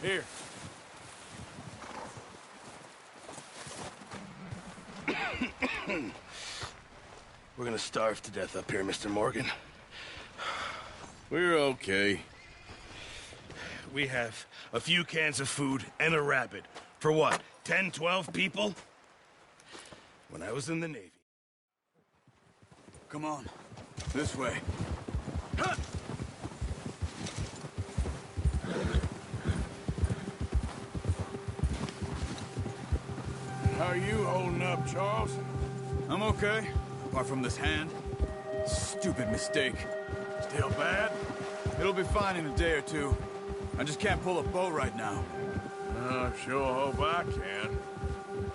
Here. We're gonna starve to death up here, Mr. Morgan. We're okay. We have a few cans of food and a rabbit. For what, 10, 12 people? When I was in the Navy. Come on. This way. Huh! How are you holding up, Charles? I'm okay, apart from this hand. Stupid mistake. Still bad? It'll be fine in a day or two. I just can't pull a bow right now. I sure hope I can.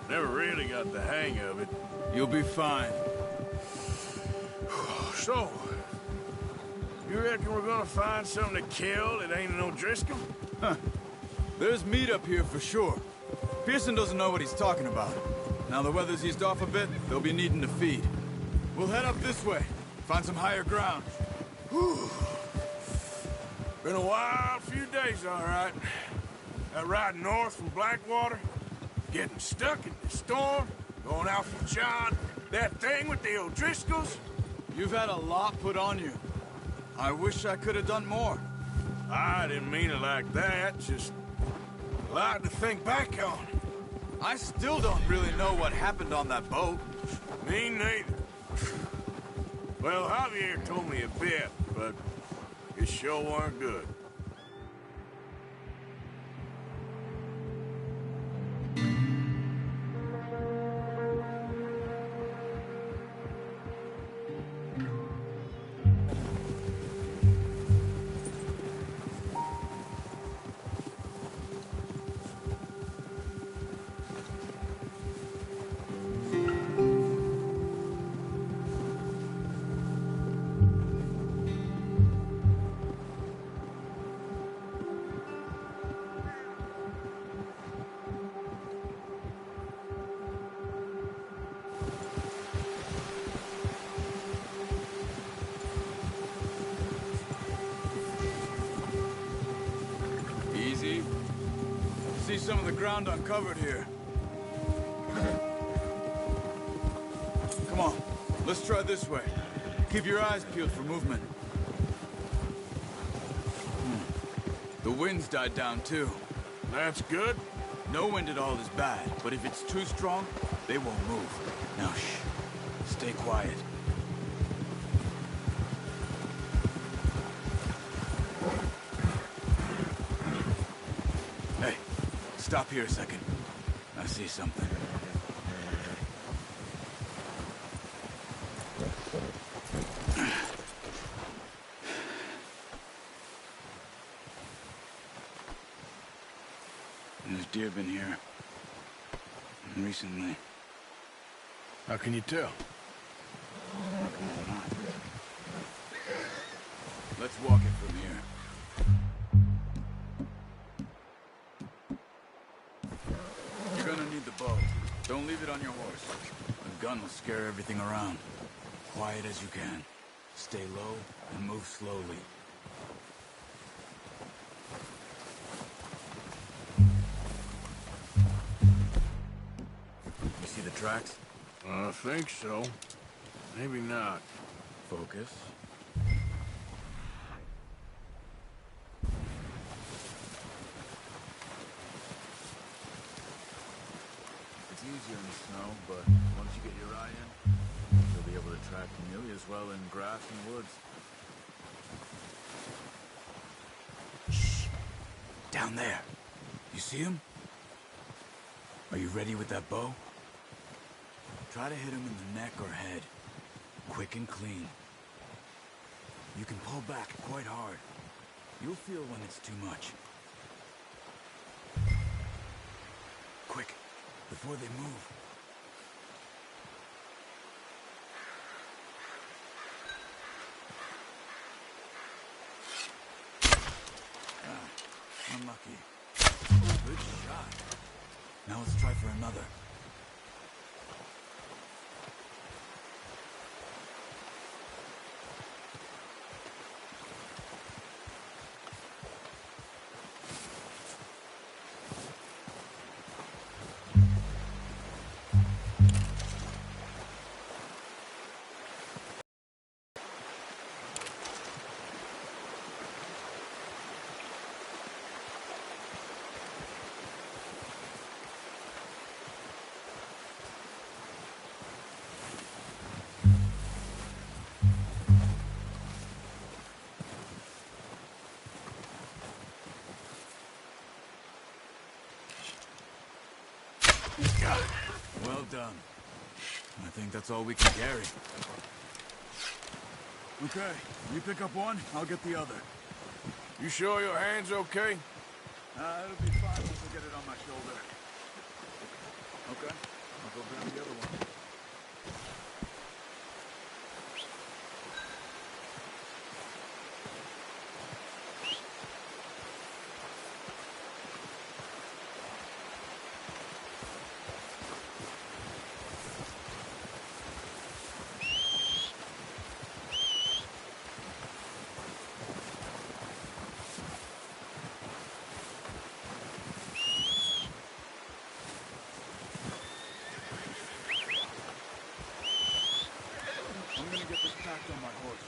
Never really got the hang of it. You'll be fine. So, you reckon we're gonna find something to kill that ain't no Driscoll? Huh. There's meat up here for sure. Pearson doesn't know what he's talking about. Now the weather's eased off a bit, they'll be needing to feed. We'll head up this way, find some higher ground. Whew. Been a wild few days, all right. That ride north from Blackwater, getting stuck in the storm, going out from John, that thing with the O'Driscolls. You've had a lot put on you. I wish I could have done more. I didn't mean it like that, just a lot to think back on. I still don't really know what happened on that boat. Me neither. Well, Javier told me a bit, but it sure weren't good. Easy. See some of the ground uncovered here. Come on, let's try this way. Keep your eyes peeled for movement. The wind's died down too. That's good. No wind at all is bad, but if it's too strong, they won't move. Now shh. Stay quiet. Hey, stop here a second. I see something. There's deer been here. Recently. How can you tell? Let's walk it from here. You're gonna need the bow. Don't leave it on your horse. The gun will scare everything around. Quiet as you can. Stay low and move slowly. You see the tracks? I think so. Maybe not. Focus. It's easier in the snow, but once you get your eye in, you'll be able to track nearly as well in grass and woods. Shh! Down there. You see him? Are you ready with that bow? Try to hit him in the neck or head. Quick and clean. You can pull back quite hard. You'll feel when it's too much. Quick, before they move. Ah, unlucky. Good shot. Now let's try for another. Well done. I think that's all we can carry. Okay, you pick up one, I'll get the other. You sure your hand's okay? It'll be fine once I get it on my shoulder. Okay, I'll go grab the other one. I'm gonna get this packed on my horse.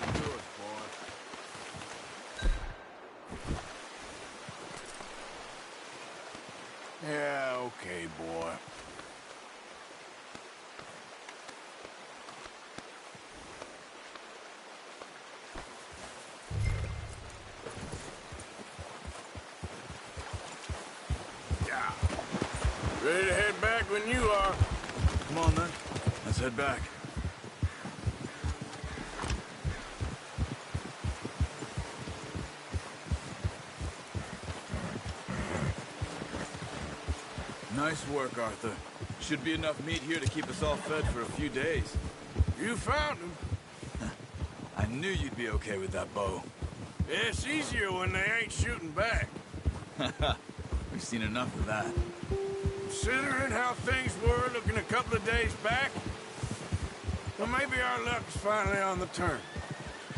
That should do it, boy. Yeah, okay, boy. Ready to head back when you are. Come on then, let's head back. Nice work, Arthur. Should be enough meat here to keep us all fed for a few days. You found him. I knew you'd be okay with that bow. It's easier when they ain't shooting back. We've seen enough of that. Considering how things were looking a couple of days back, well, maybe our luck's finally on the turn.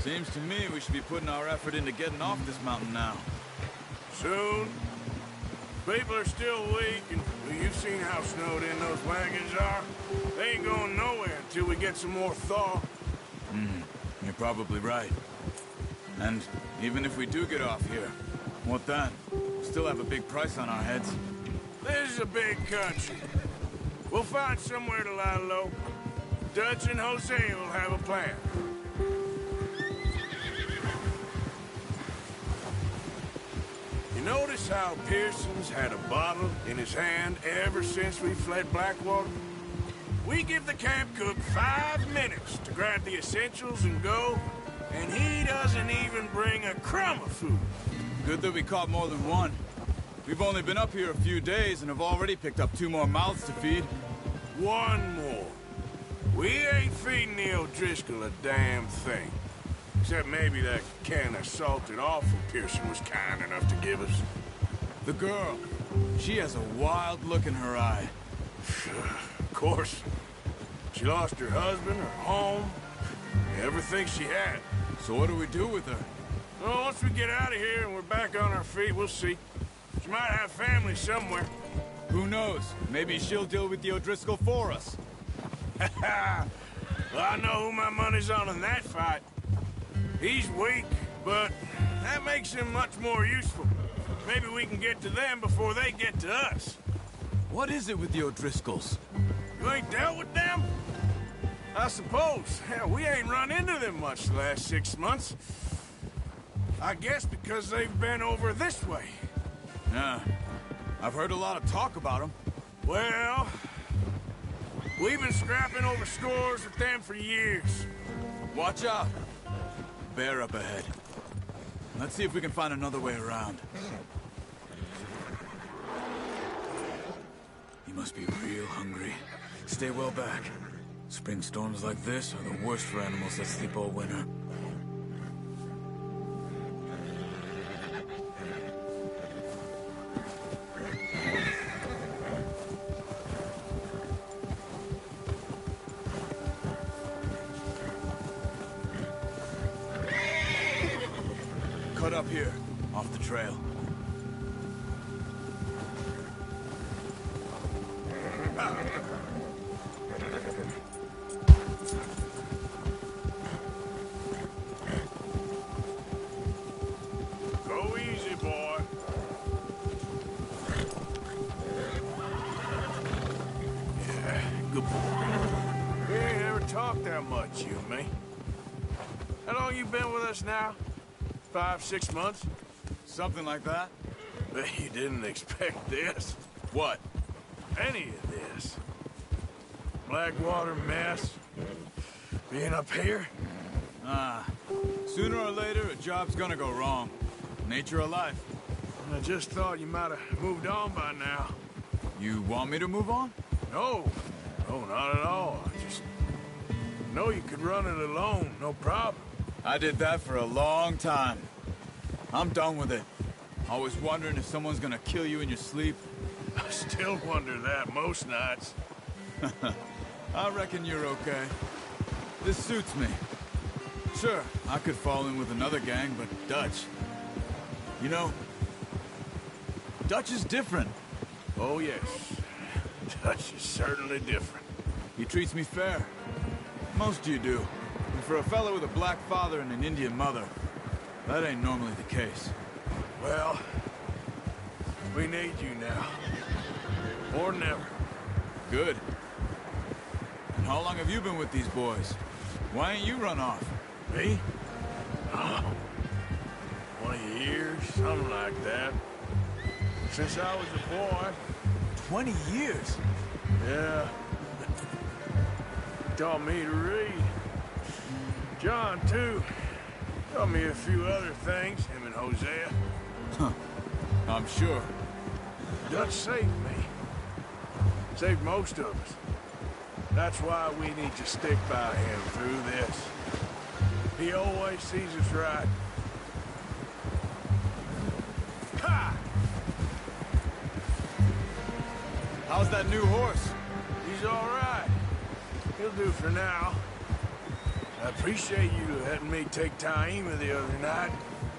Seems to me we should be putting our effort into getting off this mountain now. Soon. People are still weak, and well, you've seen how snowed in those wagons are. They ain't going nowhere until we get some more thaw. You're probably right. And even if we do get off here, what then? We still have a big price on our heads. This is a big country. We'll find somewhere to lie low. Dutch and Jose will have a plan. You notice how Pearson's had a bottle in his hand ever since we fled Blackwater? We give the camp cook 5 minutes to grab the essentials and go, and he doesn't even bring a crumb of food. Good that we caught more than one. We've only been up here a few days and have already picked up 2 more mouths to feed. 1 more. We ain't feeding the O'Driscoll a damn thing. Except maybe that can of salted offal Pearson was kind enough to give us. The girl, she has a wild look in her eye. Of course. She lost her husband, her home, everything she had. So what do we do with her? Well, once we get out of here and we're back on our feet, we'll see. She might have family somewhere. Who knows? Maybe she'll deal with the O'Driscoll for us. Well, I know who my money's on in that fight. He's weak, but that makes him much more useful. Maybe we can get to them before they get to us. What is it with the O'Driscolls? You ain't dealt with them? I suppose. Hell, we ain't run into them much the last 6 months. I guess because they've been over this way. Yeah. I've heard a lot of talk about them. Well, we've been scrapping over scores with them for years. Watch out. Bear up ahead. Let's see if we can find another way around. You must be real hungry. Stay well back. Spring storms like this are the worst for animals that sleep all winter. Cut up here, off the trail. Go easy, boy. Yeah, good boy. We ain't ever talked that much, you and me. How long you been with us now? 5, 6 months? Something like that? Bet you didn't expect this. What? Any of this. Blackwater mess. Being up here? Sooner or later, a job's gonna go wrong. Nature of life. I just thought you might have moved on by now. You want me to move on? No. No, not at all. I just know you could run it alone, no problem. I did that for a long time. I'm done with it. Always wondering if someone's gonna kill you in your sleep. I still wonder that most nights. I reckon you're okay. This suits me. Sure, I could fall in with another gang, but Dutch... You know, Dutch is different. Oh, yes. Dutch is certainly different. He treats me fair. Most of you do. And for a fellow with a black father and an Indian mother, that ain't normally the case. Well, we need you now. More than ever. Good. And how long have you been with these boys? Why ain't you run off? Me? Oh, 20 years, something like that. Since I was a boy. 20 years? Yeah. Taught me to read. John, too. Taught me a few other things, him and Hosea. Huh. I'm sure. Dutch saved me. Saved most of us. That's why we need to stick by him through this. He always sees us right. Ha! How's that new horse? He's all right. He'll do for now. I appreciate you letting me take Taima the other night.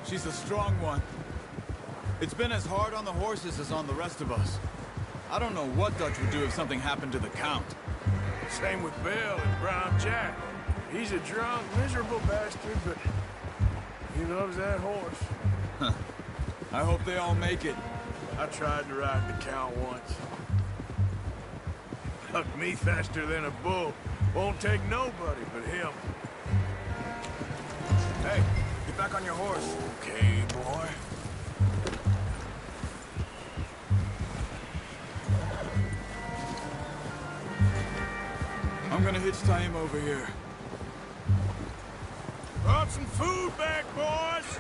She's a strong one. It's been as hard on the horses as on the rest of us. I don't know what Dutch would do if something happened to the Count. Same with Bill and Brown Jack. He's a drunk, miserable bastard, but he loves that horse. I hope they all make it. I tried to ride the Count once. Hucked me faster than a bull. Won't take nobody but him. Hey, get back on your horse. Okay, boy. I'm gonna hitch tie him over here. Brought some food back, boys!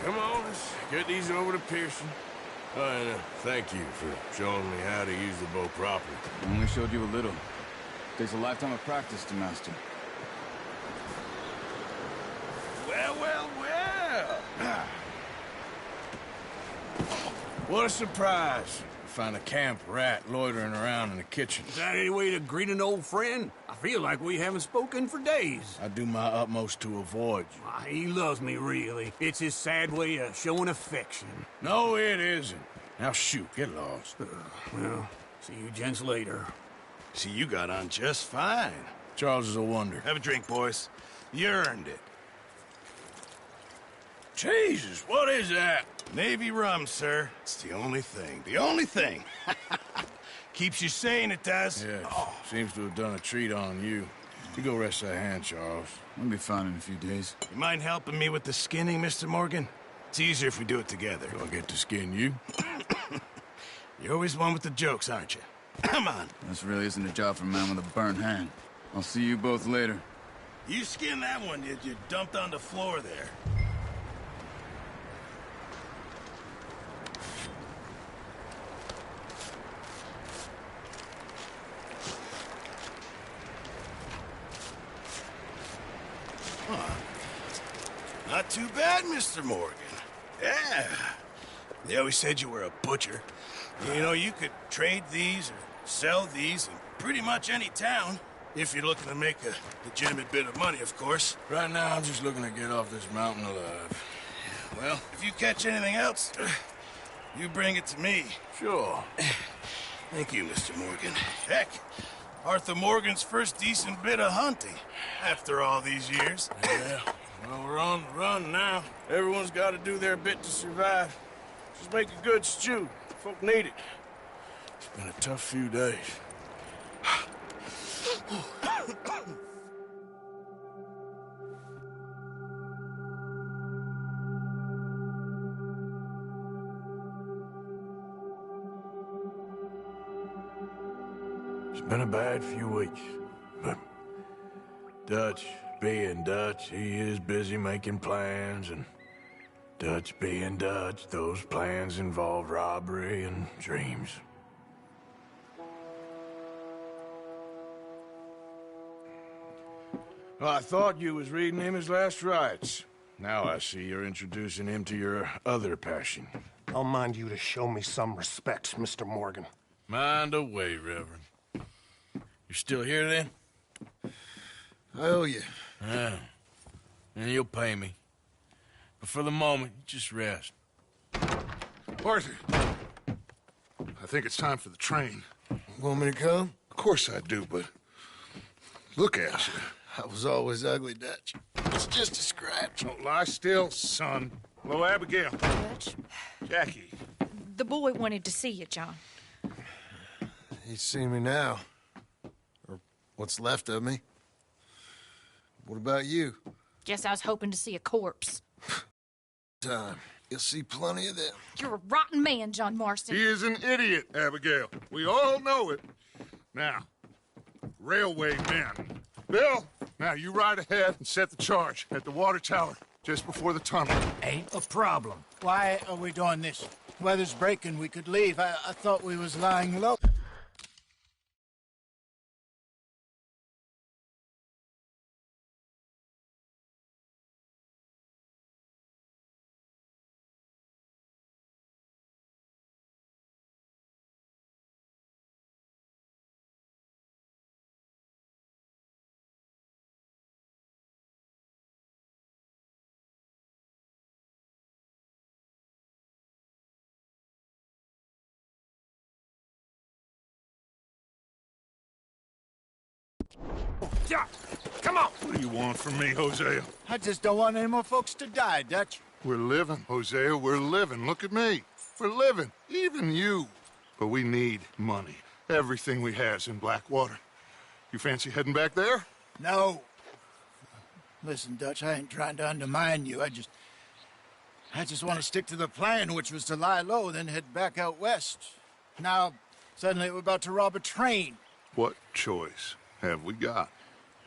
Come on, let's get these over to Pearson. And thank you for showing me how to use the bow properly. I only showed you a little. Takes a lifetime of practice to master. Well, well, well! What a surprise. Find a camp rat loitering around in the kitchen. Is that any way to greet an old friend? I feel like we haven't spoken for days. I do my utmost to avoid you. Why, he loves me, really. It's his sad way of showing affection. No, it isn't. Now shoot, get lost. Well, see you gents later. See, you got on just fine. Charles is a wonder. Have a drink, boys. You earned it. Jesus, what is that? Navy rum, sir. It's the only thing. The only thing. Keeps you sane, it does. Yes, seems to have done a treat on you. You go rest that hand, Charles. We'll be fine in a few days. You mind helping me with the skinning, Mr. Morgan? It's easier if we do it together. Do I get to skin you? You're always one with the jokes, aren't you? Come on. This really isn't a job for a man with a burnt hand. I'll see you both later. You skinned that one you dumped on the floor there. Not too bad, Mr. Morgan. Yeah. They always said you were a butcher. You know, you could trade these or sell these in pretty much any town. If you're looking to make a legitimate bit of money, of course. Right now, I'm just looking to get off this mountain alive. Well, if you catch anything else, you bring it to me. Sure. Thank you, Mr. Morgan. Heck, Arthur Morgan's first decent bit of hunting after all these years. Yeah. Well, we're on the run now. Everyone's got to do their bit to survive. Just make a good stew. Folk need it. It's been a tough few days. It's been a bad few weeks, but Dutch being Dutch, he is busy making plans, and Dutch being Dutch, those plans involve robbery and dreams. Well, I thought you was reading him his last rites. Now I see you're introducing him to your other passion. I'll mind you to show me some respect, Mr. Morgan. Mind away, Reverend. You're still here, then? I owe you. Yeah. And you'll pay me. But for the moment, just rest. Arthur, I think it's time for the train. Want me to come? Of course I do, but look at you. I was always ugly, Dutch. It's just a scratch. Don't lie still, son. Hello, Abigail. Dutch, Jackie. the boy wanted to see you, John. He's seen me now. Or what's left of me. What about you? Guess I was hoping to see a corpse. Time. You'll see plenty of them. You're a rotten man, John Marston. He is an idiot, Abigail. We all know it. Now, railway men. Bill, now you ride ahead and set the charge at the water tower just before the tunnel. Ain't a problem. Why are we doing this? Weather's breaking, we could leave. I thought we was lying low. Yeah, come on. What do you want from me, Hosea? I just don't want any more folks to die, Dutch. We're living, Hosea, we're living. Look at me. We're living, even you. But we need money. Everything we has in Blackwater. You fancy heading back there? No. Listen, Dutch, I ain't trying to undermine you. I just want to stick to the plan, which was to lie low, then head back out west. Now, suddenly we're about to rob a train. What choice have we got?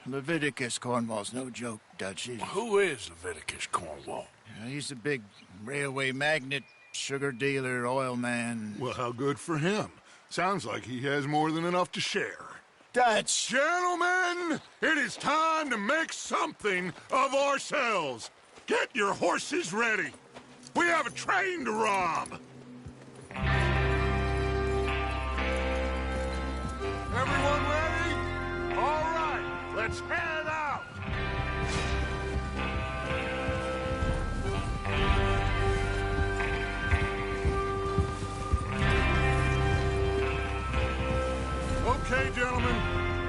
Leviticus Cornwall's no joke, Dutch. Who is Leviticus Cornwall? He's a big railway magnate, sugar dealer, oil man. Well, how good for him. Sounds like he has more than enough to share. Dutch! Gentlemen, it is time to make something of ourselves. Get your horses ready. We have a train to rob. Everyone ready? All right, let's head out. Okay, gentlemen,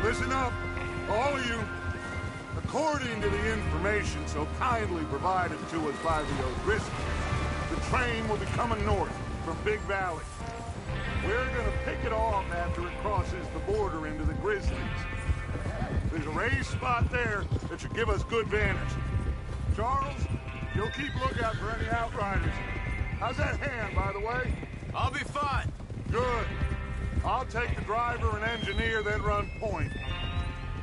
listen up, all of you. According to the information so kindly provided to us by the O'Driscolls, the train will be coming north from Big Valley. We're gonna pick it off after it crosses the border into the Grizzlies. There's a raised spot there that should give us good vantage. Charles, you'll keep lookout for any outriders. How's that hand, by the way? I'll be fine. Good. I'll take the driver and engineer, then run point.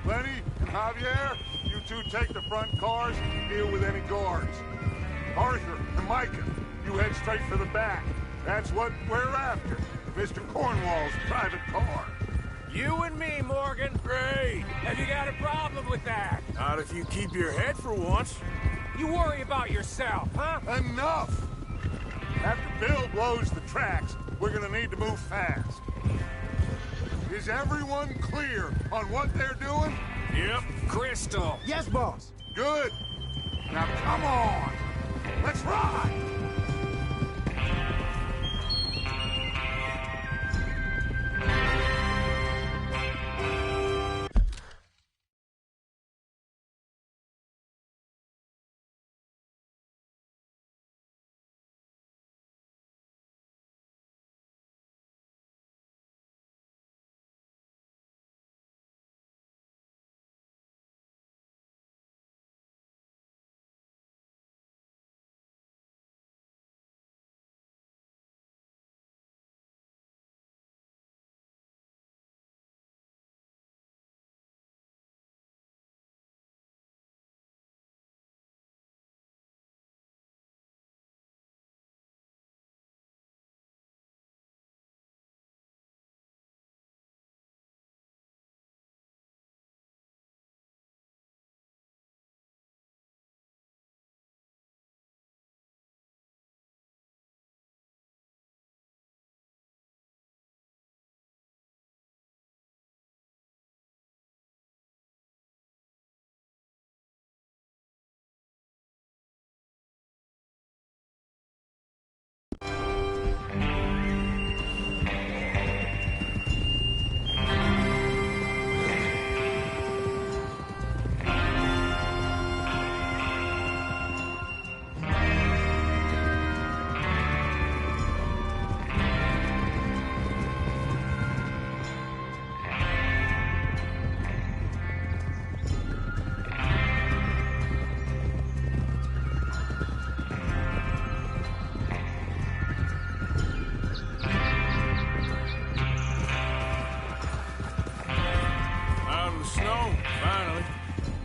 Lenny and Javier, you two take the front cars and deal with any guards. Arthur and Micah, you head straight for the back. That's what we're after. Mr. Cornwall's private car. You and me, Morgan. Great. Have you got a problem with that? Not if you keep your head for once. You worry about yourself, huh? Enough! After Bill blows the tracks, we're gonna need to move fast. Is everyone clear on what they're doing? Yep. Crystal. Yes, boss. Good. Now come on. Let's ride.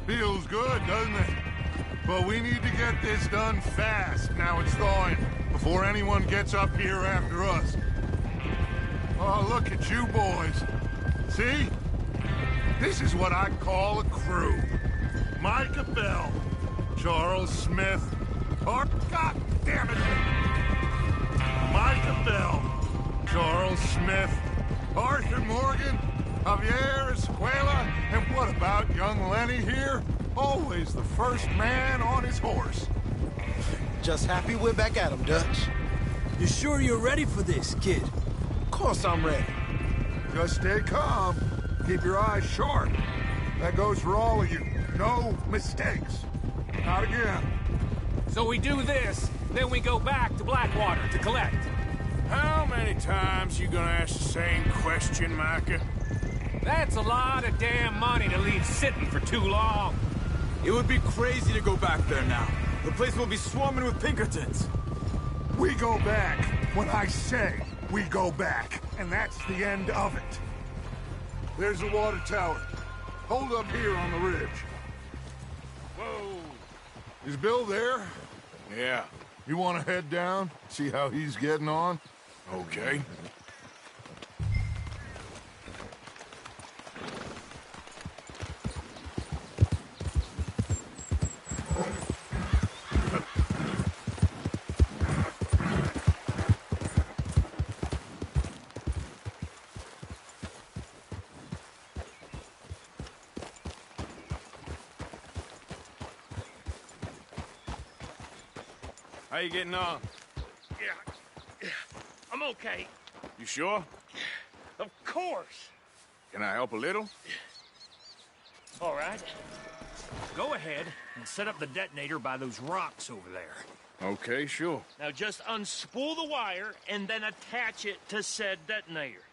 Feels good, doesn't it? But we need to get this done fast. Now it's thawing, before anyone gets up here after us. Oh, look at you boys. See? This is what I call a crew. Micah Bell, Charles Smith, God damn it! Micah Bell, Charles Smith, Arthur Morgan, Javier Escuela, and what about young Lenny here? Always the first man on his horse. Just happy we're back at him, Dutch. You sure you're ready for this, kid? Of course I'm ready. Just stay calm. Keep your eyes sharp. That goes for all of you. No mistakes. Not again. So we do this, then we go back to Blackwater to collect. How many times you gonna ask the same question, Micah? That's a lot of damn money to leave sitting for too long. It would be crazy to go back there now. The place will be swarming with Pinkertons. We go back when I say we go back, and that's the end of it. There's the water tower. Hold up here on the ridge. Whoa. Is Bill there? Yeah. You want to head down, see how he's getting on? Okay. How you getting on? Yeah, I'm okay. You sure? Of course. Can I help a little? All right. Go ahead and set up the detonator by those rocks over there. Okay, sure. Now just unspool the wire and then attach it to said detonator.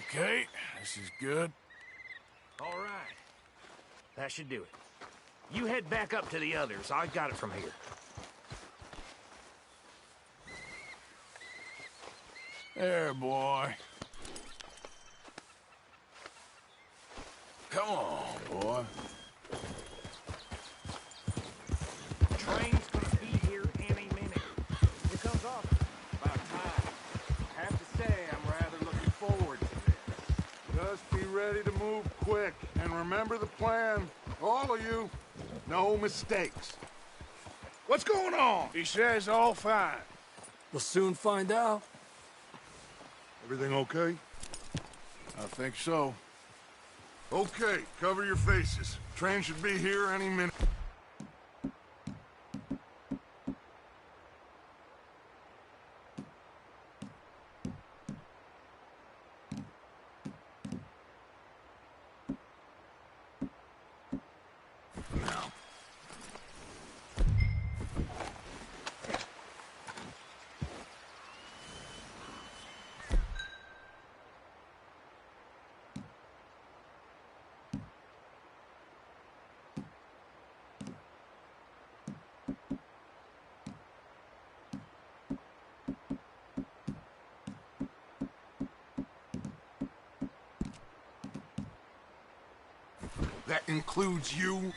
Okay, this is good. All right. That should do it. You head back up to the others. I got it from here. There, boy. Come on, boy. Train's gonna be here any minute. Here comes off. About time. I have to say, I'm rather looking forward to this. Just be ready to move quick, and remember the plan. All of you, no mistakes. What's going on? He says all fine. We'll soon find out. Everything okay? I think so. Okay, cover your faces. Train should be here any minute. That includes you?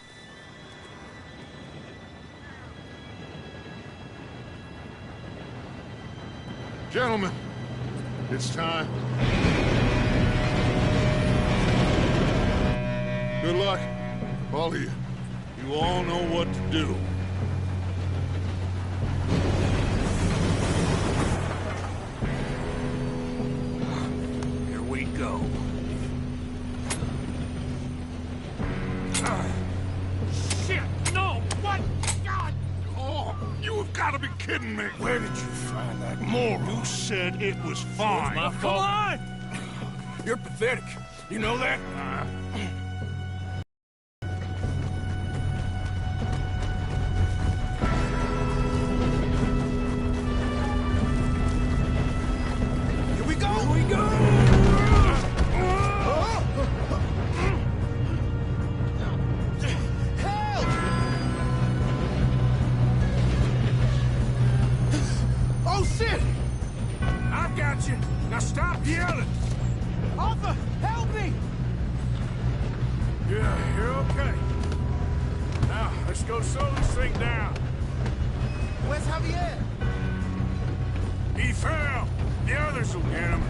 Gentlemen, it's time. Good luck, all of you. You all know what to do. Here we go. Shit! No! What? God! Oh, you have got to be kidding me. Where did you find that moron? You said it was fine. My fault. Come on! You're pathetic. You know that? Here we go! Here we go! Help! Oh, shit! I've got you. Now stop yelling. Arthur, help me! Yeah, you're okay. Now, let's go slow this thing down. Where's Javier? He fell. The others will get him.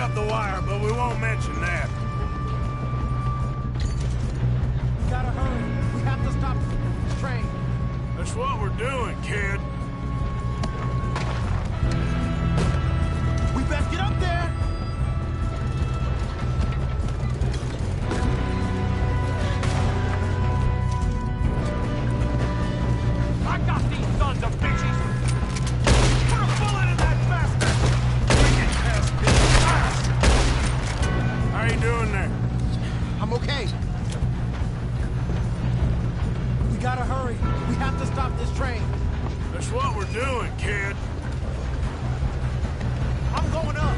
up the wire, but we won't mention that. We gotta hurry. We have to stop this train. That's what we're doing, kid. We best get up there. I got these sons of bitches. Put a bullet in that bastard. We get past this fast. How you doing there? I'm okay. We gotta hurry. We have to stop this train. That's what we're doing, kid. I'm going up.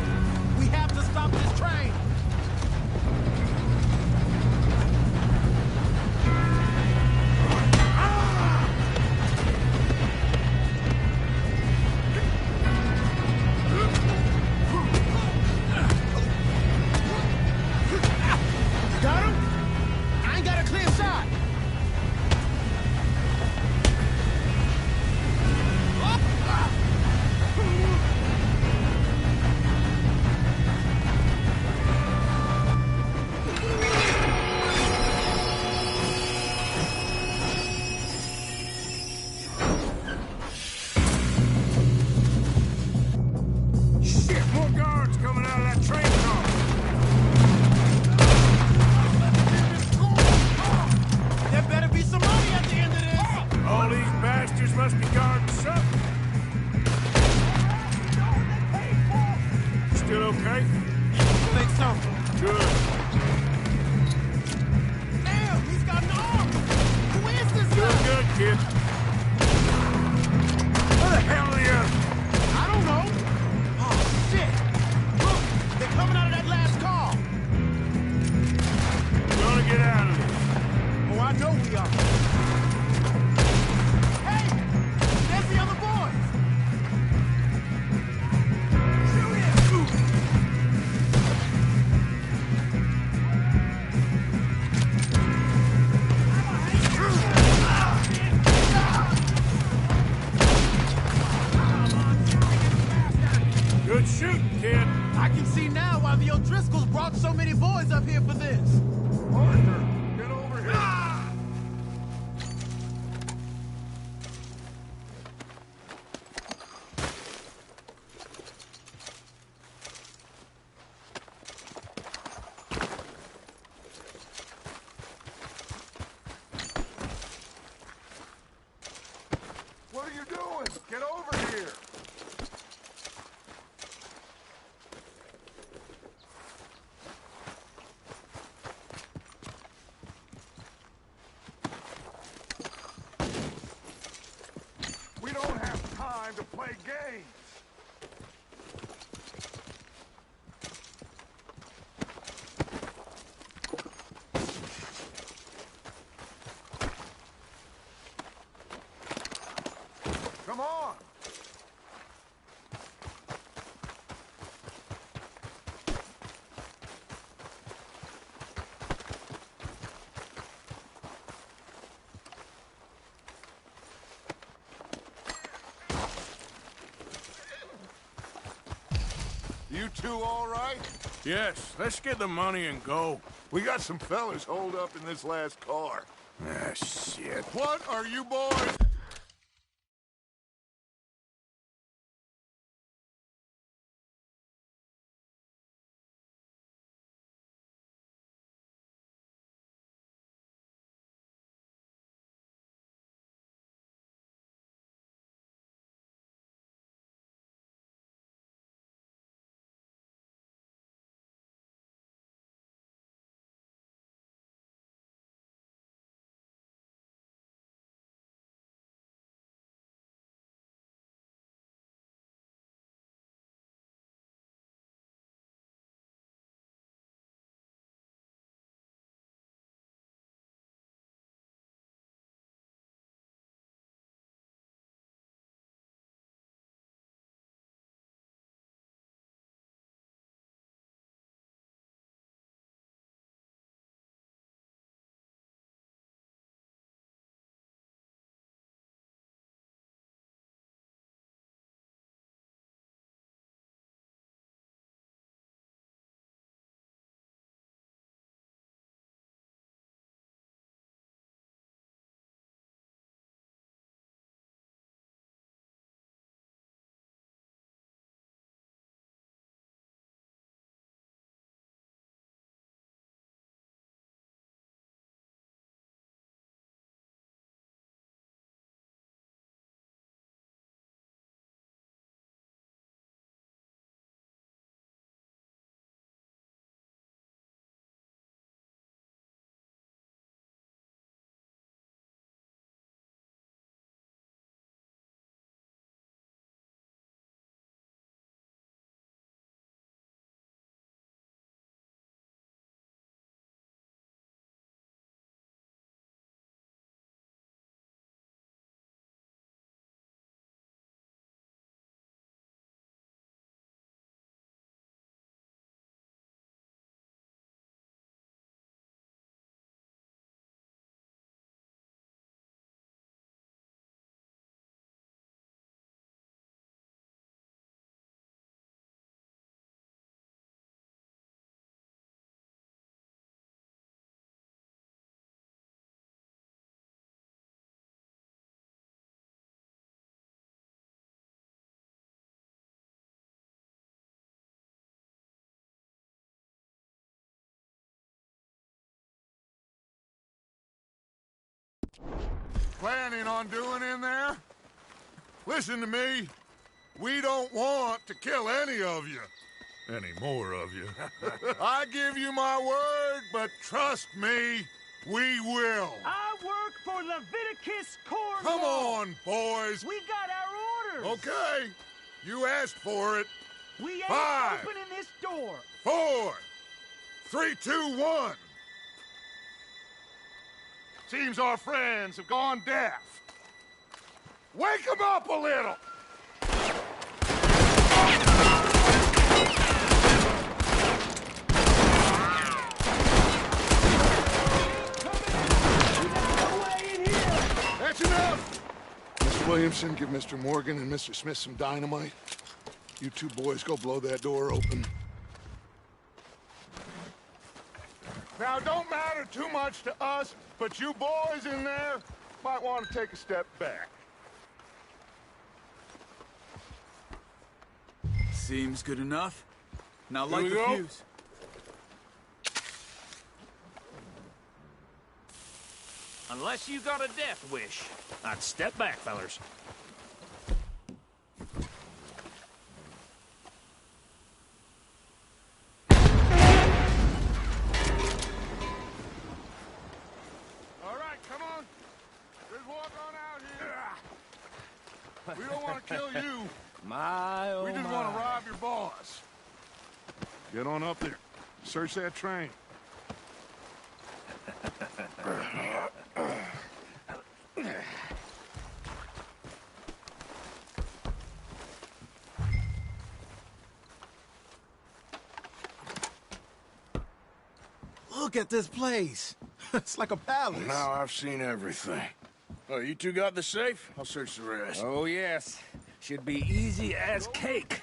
We have to stop this train. Got him? I ain't got a clear shot. Shit, more guards coming out of that train car. There better be some money at the end of this. All these bastards must be guarding something. Still okay? Think so. Good. Damn, he's got an arm. Who is this Doing guy? good, kid. Where the hell are the others? I don't know. Oh, shit. Look, they're coming out of that last car. Gonna get out of this. Oh, I know we are. Hey, there's the other boys. Shoot him. Good shooting, kid. I can see now why the O'Driscolls brought so many boys up here for this. Arthur, get over here. What are you doing? Get over here. We don't have time to play games. Come on. You two all right? Yes, let's get the money and go. We got some fellas holed up in this last car. Ah, shit. What are you boys? planning on doing in there? Listen to me. We don't want to kill any of you. Any more of you. I give you my word, but trust me, we will. I work for Leviticus Cornwall. Come on, boys. We got our orders. Okay. You asked for it. We ain't 5, opening this door. 4, 3, 2, 1. Seems our friends have gone deaf. Wake them up a little. That's enough! Mr. Williamson, give Mr. Morgan and Mr. Smith some dynamite. You two boys go blow that door open. Now, it don't matter too much to us, but you boys in there might want to take a step back. Seems good enough. Now light we the go. fuse. Unless you got a death wish, I'd step back, fellers. All right, come on. Just walk on out here. We don't want to kill you. My, oh We just want to rob your boss. Get on up there. Search that train. Look at this place. It's like a palace. Now I've seen everything. Oh, you two got the safe? I'll search the rest. Oh, yes. Should be easy as cake.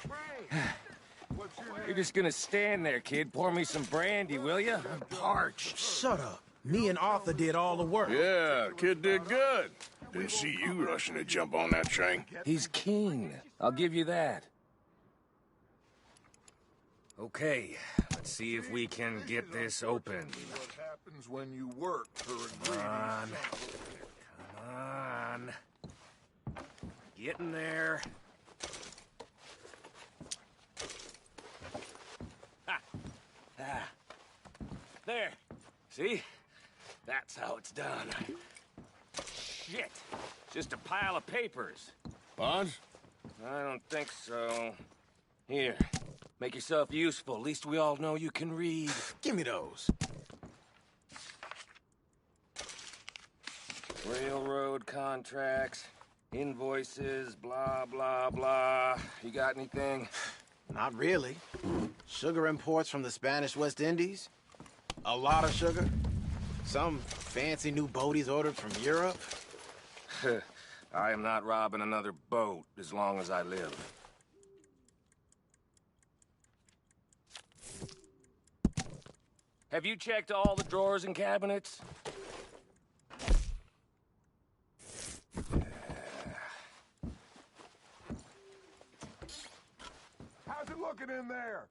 You're just gonna stand there, kid. Pour me some brandy, will you? I'm parched. Shut up. Me and Arthur did all the work. Yeah, kid did good. Didn't see you rushing to jump on that train. He's keen. I'll give you that. Okay, let's see if we can get this open. What happens when you work for a Come on. Come on. Get in there. Ha! Ah. There. See? That's how it's done. Shit. Just a pile of papers. Bonds? I don't think so. Here. Make yourself useful. At least we all know you can read. Give me those. Railroad contracts, invoices, blah, blah, blah. You got anything? Not really. Sugar imports from the Spanish West Indies. A lot of sugar. Some fancy new boat he's ordered from Europe. I am not robbing another boat as long as I live. Have you checked all the drawers and cabinets? How's it looking in there?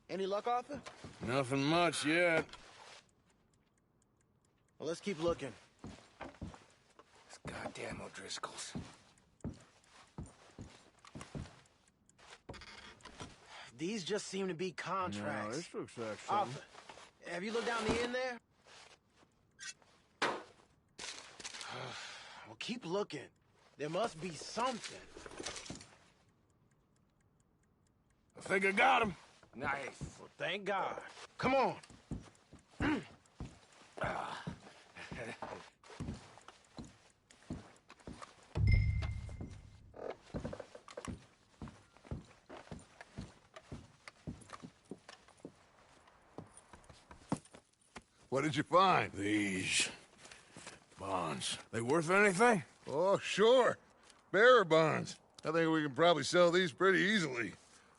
Any luck, Arthur? Nothing much yet. Well, let's keep looking. It's goddamn O'Driscoll's. These just seem to be contracts. No, this looks like something. Arthur, have you looked down the end there? Well, keep looking. There must be something. I think I got him. Nice. Well, thank God. Come on. What did you find? These bonds. They worth anything? Oh, sure. Bearer bonds. I think we can probably sell these pretty easily.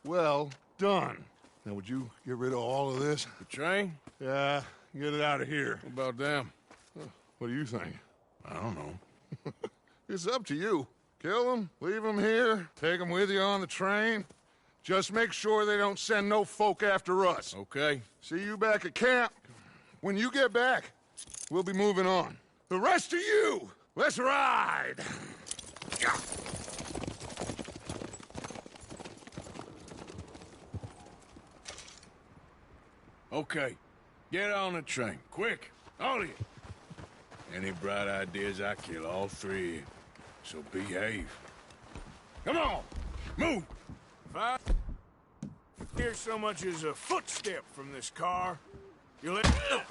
Well done. Now, would you get rid of all of this? The train? Yeah, get it out of here. What about them? What do you think? I don't know. It's up to you. Kill them, leave them here, take them with you on the train. Just make sure they don't send no folk after us. Okay. See you back at camp. When you get back, we'll be moving on. The rest of you, let's ride! Okay, get on the train, quick, all of you. Any bright ideas, I kill all three of you. So behave. Come on, move! If I hear so much as a footstep from this car, you'll let me know.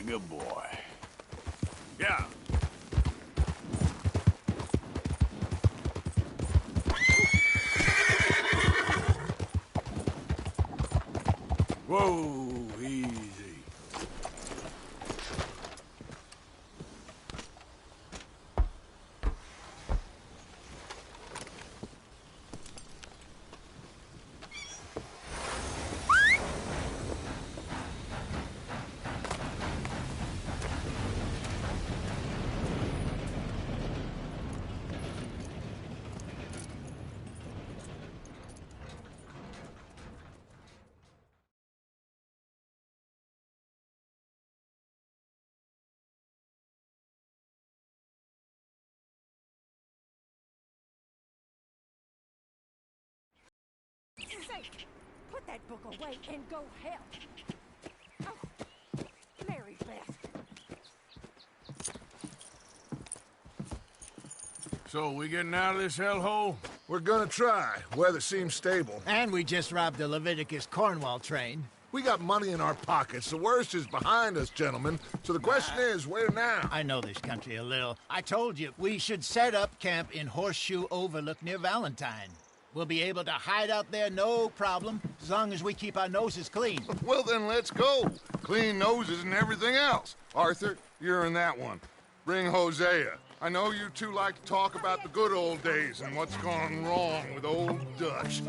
Good boy. Yeah. Whoa, easy. Say, put that book away and go help. Oh, Mary Beth. So, we getting out of this hellhole? We're gonna try. Weather seems stable. And we just robbed the Leviticus Cornwall train. We got money in our pockets. The worst is behind us, gentlemen. So the question is, where now? I know this country a little. I told you, we should set up camp in Horseshoe Overlook near Valentine. We'll be able to hide out there, no problem, as long as we keep our noses clean. Well, then let's go. Clean noses and everything else. Arthur, you're in that one. Bring Hosea. I know you two like to talk about the good old days and what's gone wrong with old Dutch.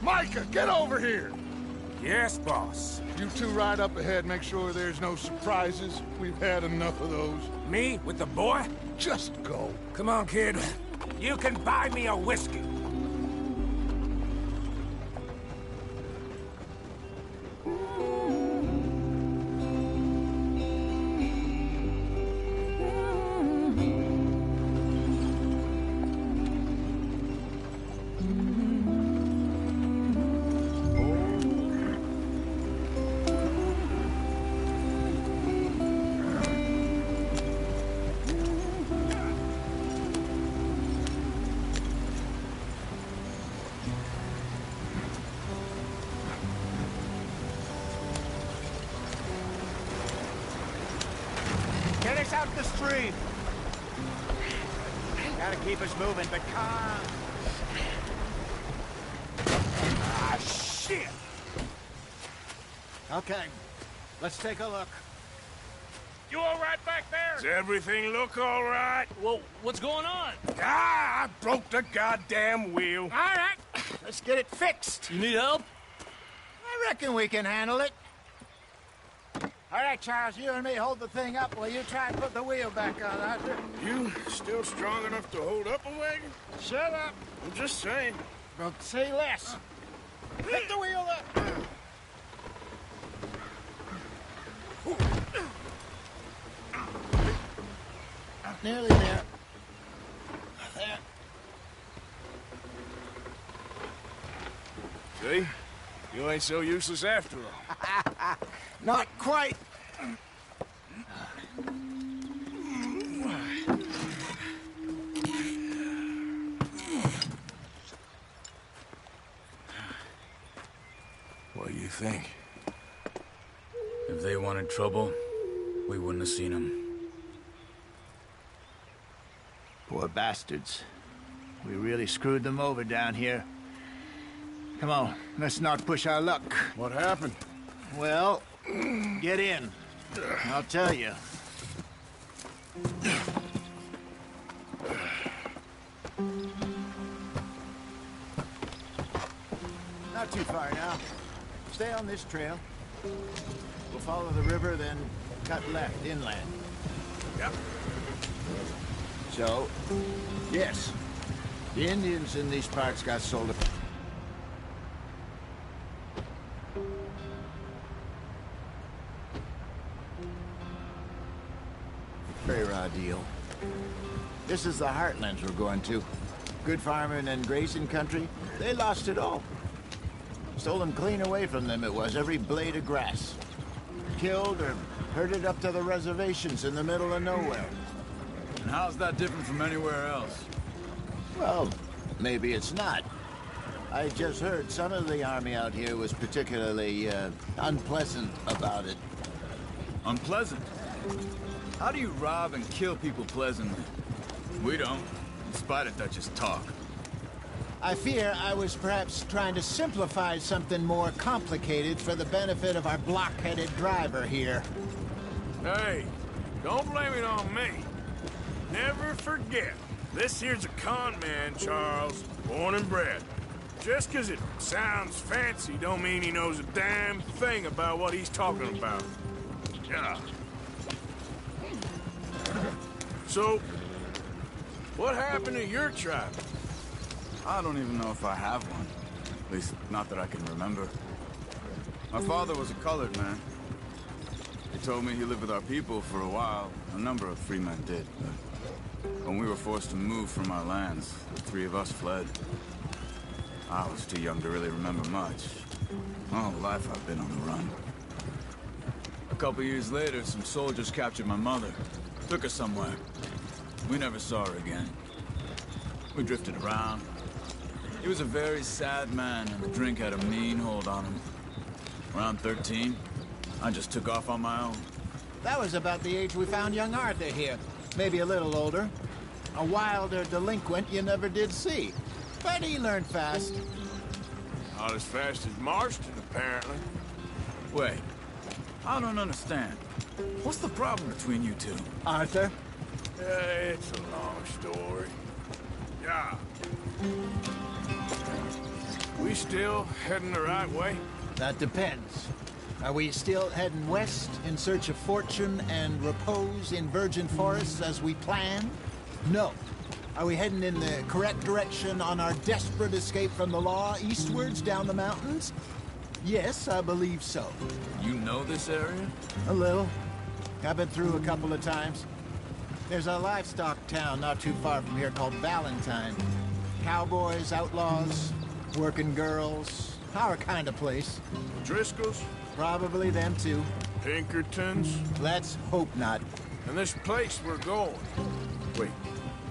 Micah, get over here! Yes, boss. You two ride up ahead, make sure there's no surprises. We've had enough of those. Me with the boy? Just go. Come on, kid. You can buy me a whiskey. Get us out the stream. Gotta keep us moving, but calm. Ah, shit! Okay, let's take a look. You all right back there? Does everything look all right? Well, what's going on? Ah, I broke the goddamn wheel. All right, let's get it fixed. You need help? I reckon we can handle it. All right, Charles, you and me hold the thing up while you try and put the wheel back on, Arthur. You still strong enough to hold up a wagon? Shut up. I'm just saying. Don't say less. Pick the wheel up. Nearly there. There. See? You ain't so useless after all. Not quite. What do you think? If they wanted trouble, we wouldn't have seen them. Poor bastards. We really screwed them over down here. Come on, let's not push our luck. What happened? Well, get in. I'll tell you. Not too far now. Stay on this trail. We'll follow the river, then cut left inland. Yep. So, yes, the Indians in these parts got sold up. Very raw deal. This is the heartlands we're going to. Good farming and grazing country. They lost it all. Stolen clean away from them it was, every blade of grass. Killed or herded up to the reservations in the middle of nowhere. And how's that different from anywhere else? Well, maybe it's not. I just heard some of the army out here was particularly, unpleasant about it. Unpleasant? How do you rob and kill people pleasantly? We don't, in spite of Dutch's talk. I fear I was perhaps trying to simplify something more complicated for the benefit of our block-headed driver here. Hey, don't blame it on me. Never forget, this here's a con man, Charles, born and bred. Just 'cause it sounds fancy don't mean he knows a damn thing about what he's talking about. Yeah. So, what happened to your tribe? I don't even know if I have one. At least, not that I can remember. My father was a colored man. He told me he lived with our people for a while. A number of free men did, but when we were forced to move from our lands, the three of us fled. I was too young to really remember much. My whole life I've been on the run. A couple years later, some soldiers captured my mother. Took her somewhere. We never saw her again. We drifted around. He was a very sad man, and the drink had a mean hold on him. Around 13, I just took off on my own. That was about the age we found young Arthur here. Maybe a little older. A wilder delinquent you never did see. But he learned fast. Not as fast as Marston, apparently. Wait, I don't understand. What's the problem between you two? Arthur? It's a long story. Yeah. We still heading the right way? That depends. Are we still heading west in search of fortune and repose in virgin forests as we planned? No. Are we heading in the correct direction on our desperate escape from the law eastwards down the mountains? Yes, I believe so. You know this area? A little. I've been through a couple of times. There's a livestock town not too far from here called Valentine. Cowboys, outlaws, working girls, our kind of place. Driscolls? Probably them too. Pinkertons? Let's hope not. And this place we're going. Wait,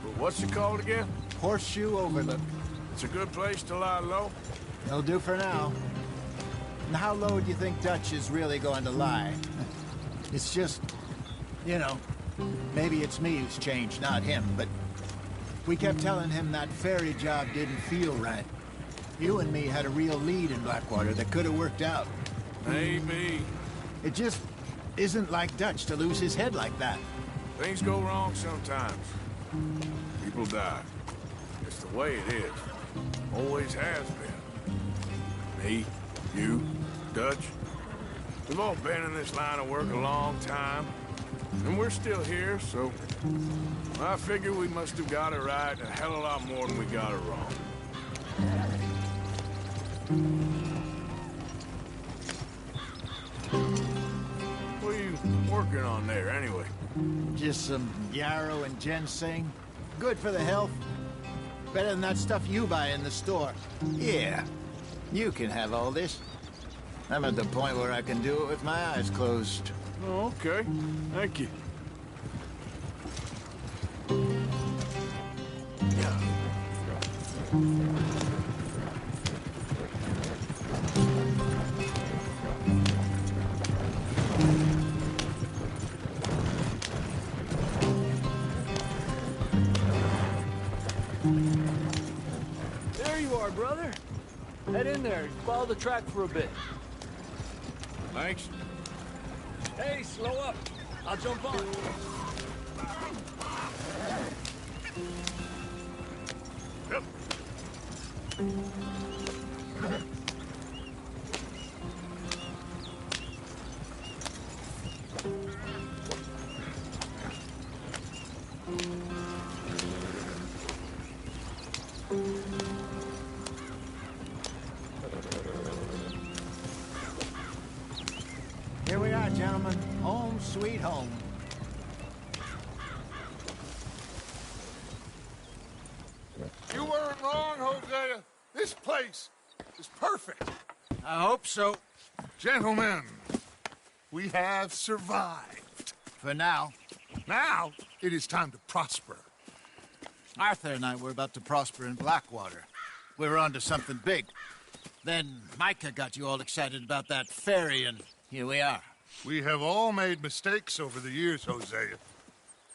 but what's it called again? Horseshoe Overlook. It's a good place to lie low? It'll do for now. And how low do you think Dutch is really going to lie? It's just, you know, maybe it's me who's changed, not him, but we kept telling him that ferry job didn't feel right. You and me had a real lead in Blackwater that could have worked out. Maybe. It just isn't like Dutch to lose his head like that. Things go wrong sometimes. People die. It's the way it is. Always has been. Me, you, Dutch. We've all been in this line of work a long time. And we're still here, so I figure we must have got it right a hell of a lot more than we got it wrong. What are you working on there, anyway? Just some yarrow and ginseng. Good for the health. Better than that stuff you buy in the store. Yeah, you can have all this. I'm at the point where I can do it with my eyes closed. Oh, okay. Thank you. There you are, brother. Head in there. Follow the track for a bit. Thanks. Hey, slow up. I'll jump on. Yep. Here we are, gentlemen. Home sweet home. You weren't wrong, Hosea. This place is perfect. I hope so. Gentlemen, we have survived. For now. Now, it is time to prosper. Arthur and I were about to prosper in Blackwater. We were onto something big. Then Micah got you all excited about that ferry, and here we are. We have all made mistakes over the years, Hosea.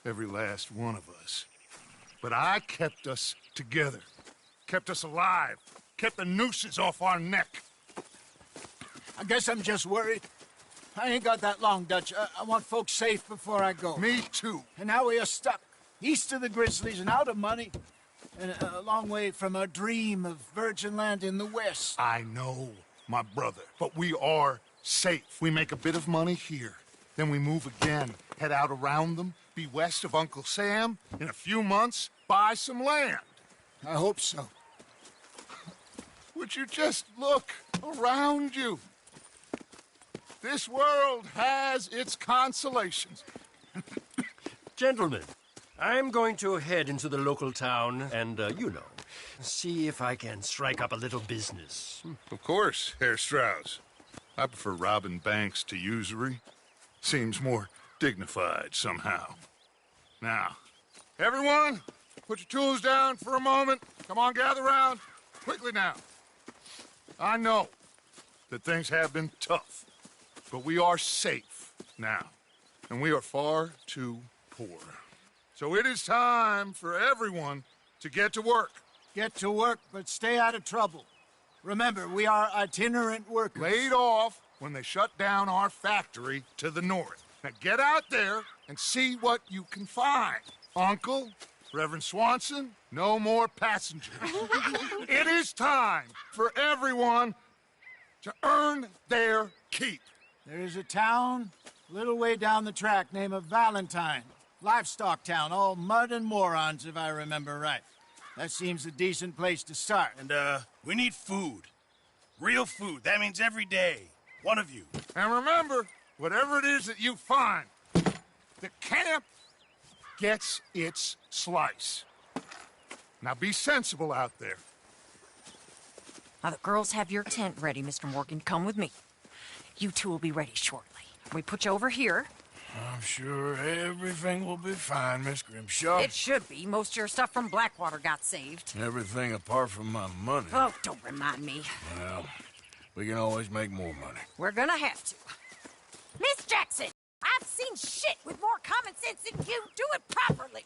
Every last one of us. But I kept us together. Kept us alive. Kept the nooses off our neck. I guess I'm just worried. I ain't got that long, Dutch. I want folks safe before I go. Me too. And now we are stuck. East of the Grizzlies and out of money. And a long way from our dream of virgin land in the west. I know, my brother. But we are safe. We make a bit of money here. Then we move again. Head out around them. Be west of Uncle Sam. In a few months, buy some land. I hope so. Would you just look around you? This world has its consolations. Gentlemen, I'm going to head into the local town and, see if I can strike up a little business. Of course, Herr Strauss. I prefer robbing banks to usury. Seems more dignified somehow. Now, everyone, put your tools down for a moment. Come on, gather round. Quickly now. I know that things have been tough, but we are safe now, and we are far too poor. So it is time for everyone to get to work. Get to work, but stay out of trouble. Remember, we are itinerant workers. Laid off when they shut down our factory to the north. Now get out there and see what you can find. Uncle, Reverend Swanson, no more passengers. It is time for everyone to earn their keep. There is a town a little way down the track named Valentine. Livestock town, all mud and morons, if I remember right. That seems a decent place to start. And, we need food. Real food. That means every day. One of you. And remember, whatever it is that you find, the camp gets its slice. Now be sensible out there. Now the girls have your tent ready, Mr. Morgan. Come with me. You two will be ready shortly. We put you over here. I'm sure everything will be fine, Miss Grimshaw. It should be. Most of your stuff from Blackwater got saved. Everything apart from my money. Oh, don't remind me. Well, we can always make more money. We're gonna have to. Miss Jackson, I've seen shit with more common sense than you. Do it properly.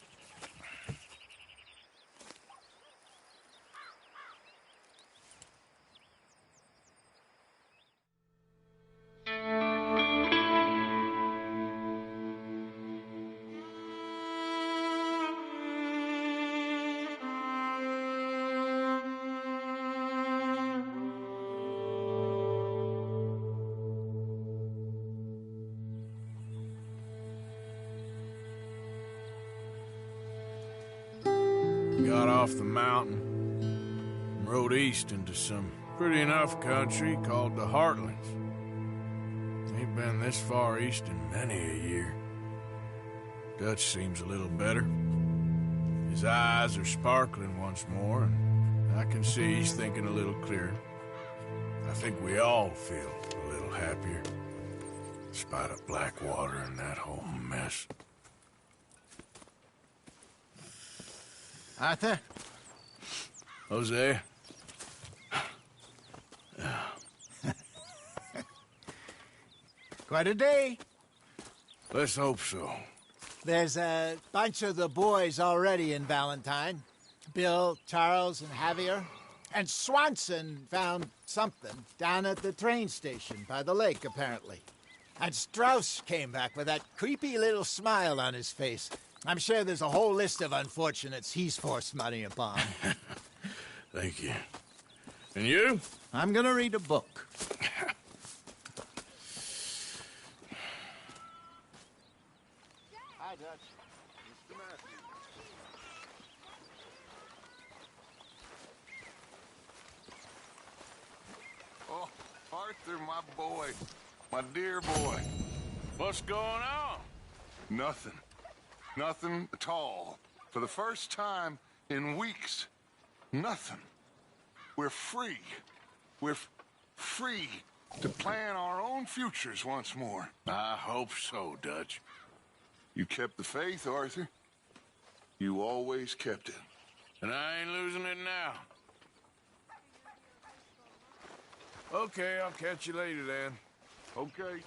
got off the mountain and rode east into some pretty enough country called the Heartlands. Ain't been this far east in many a year. Dutch seems a little better. His eyes are sparkling once more, and I can see he's thinking a little clearer. I think we all feel a little happier, in spite of Blackwater and that whole mess. Arthur? Hosea? Quite a day. Let's hope so. There's a bunch of the boys already in Valentine. Bill, Charles, and Javier. And Swanson found something down at the train station by the lake, apparently. And Strauss came back with that creepy little smile on his face. I'm sure there's a whole list of unfortunates he's forced money upon. Thank you. And you? I'm gonna read a book. Hi, Dutch. Mr. Matthews. Oh, Arthur, my boy. My dear boy. What's going on? Nothing. Nothing at all. For the first time in weeks. Nothing. We're free. We're free to plan our own futures once more. I hope so, Dutch. You kept the faith, Arthur. You always kept it. And I ain't losing it now. Okay, I'll catch you later then. Okay.